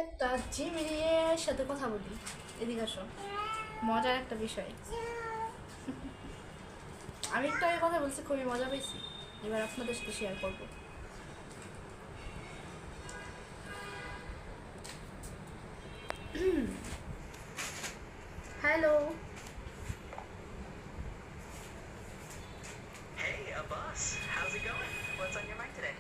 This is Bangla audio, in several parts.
একটা জিমিনের সাথে কথা বলি, এদিকে আসো। মজার একটা বিষয়, আমি একটু আগে কথা বলছি, খুবই মজা পেয়েছি, এবার আপনাদের সাথে শেয়ার করব। Hello. Hey, boss. How's it going? What's on your mind today?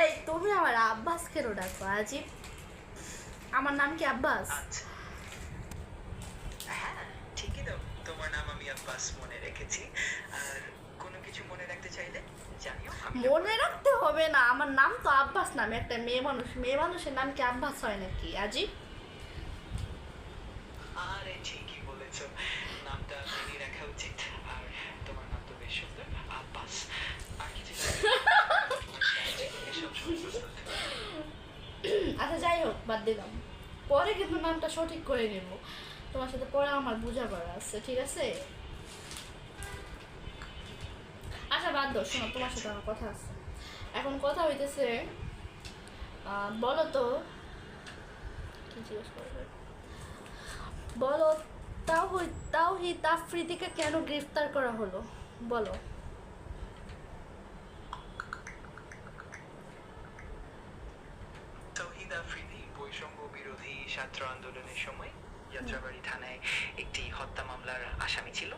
এই তুমি আমার আব্বাস কেন ডাকো আজিব? আমার নাম কি আব্বাস? আচ্ছা, হ্যাঁ, ঠিকই তো। তোমার নাম আমি আব্বাস মনে রেখেছি। আর কোনো কিছু মনে রাখতে চাইলে জানিও। মনে রাখতে হবে না, আমার নাম তো আব্বাস, নামে একটা মেয়ে মানুষ, মেয়ে মানুষের নাম কি আব্বাস হয় নাকি আজিব? আরে ঠিকই বলেছো, নামটা মেনে রাখা উচিত। আর তোমার নাম তো বেশ সুন্দর, আব্বাস। আর কিছু সবসময় প্রস্তুত। আচ্ছা যাই হোক, বাদ দিলাম, পরে কিন্তু নামটা সঠিক করে নেব। তোমার সাথে পরে আমার বোঝা করা আছে, ঠিক আছে? আচ্ছা বাদ দাও, শোনো, তোমার সাথে আমার কথা আছে। এখন কথা হইতেছে, বলো তো কি জিজ্ঞেস করবে, বলো। তাওহিদ আফ্রিদিকে কেন গ্রেফতার করা হলো বলো? তৌহিদ আফ্রিদি বৈষম্য বিরোধী ছাত্র আন্দোলনের সময় যাত্রাবাড়ি থানায় একটি হত্যা মামলার আসামি ছিল।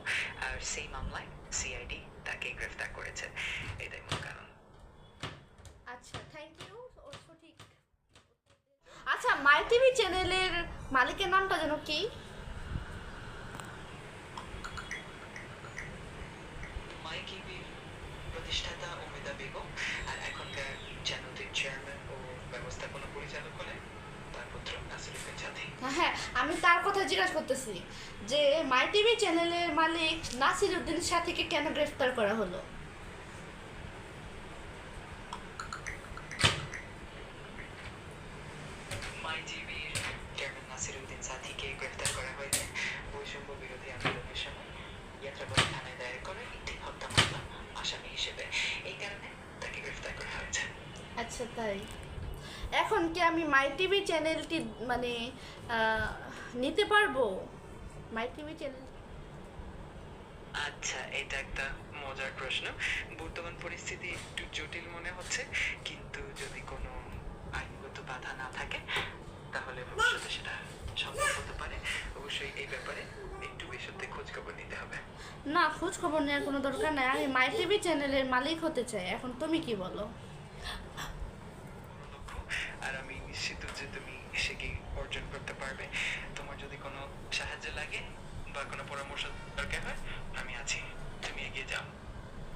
আর সেই মামলায় সিআইডি তাকে গ্রেফতার করেছে, এটাই মূল কারণ। আচ্ছা, থ্যাংক ইউ। সঠিক। আচ্ছা, মাই টিভি চ্যানেলের মালিকের নামটা যেন কি? মাই টিভির প্রতিষ্ঠাতা উমেদা বেগম, আর এখনকার চ্যানেলটির চেয়ারম্যান ও ব্যবস্থাপনা পরিচালক হলেন তার পুত্র নাসিরুদ্দিন সাথী। হ্যাঁ, আমি তার কথা জিজ্ঞাসা করতেছি যে মাই টিভি চ্যানেলের মালিক নাসিরুদ্দিন সাথীকে কেন গ্রেফতার করা হলো? মাই টিভির চেয়ারম্যান নাসিরুদ্দিন সাথীকে গ্রেফতার করা হয়েছে বৈষম্য বিরোধী আন্দোলনের সময় যাত্রাবাড়ি থানায় দায়ের করা একটি হত্যা মামলা আসামি হিসেবে। এই কারণে তাকে গ্রেফতার করা হয়েছে। আচ্ছা তাই। এখন কি আমি মাই টিভি চ্যানেলটি মানে নিতে পারবো? মাই টিভি চ্যানেল? আচ্ছা, এটা একটা মজার প্রশ্ন। বর্তমান পরিস্থিতি একটু জটিল মনে হচ্ছে, কিন্তু যদি কোনো আইনগত বাধা না থাকে তাহলে ভবিষ্যতে সেটা সম্ভব হতে পারে। অবশ্যই এই ব্যাপারে একটু বিশদে খোঁজ খবর নিতে হবে। না, খোঁজ খবর নেওয়ার কোনো দরকার নাই, আমি মাই টিভি চ্যানেলের মালিক হতে চাই। এখন তুমি কি বলো? লক্ষ্য, আর আমি নিশ্চিত যে তুমি সেটি অর্জন করতে পারবে। তোমার যদি কোনো সাহায্য লাগে বা কোনো পরামর্শ দরকার হয়, আমি আছি, তুমি এগিয়ে যাও।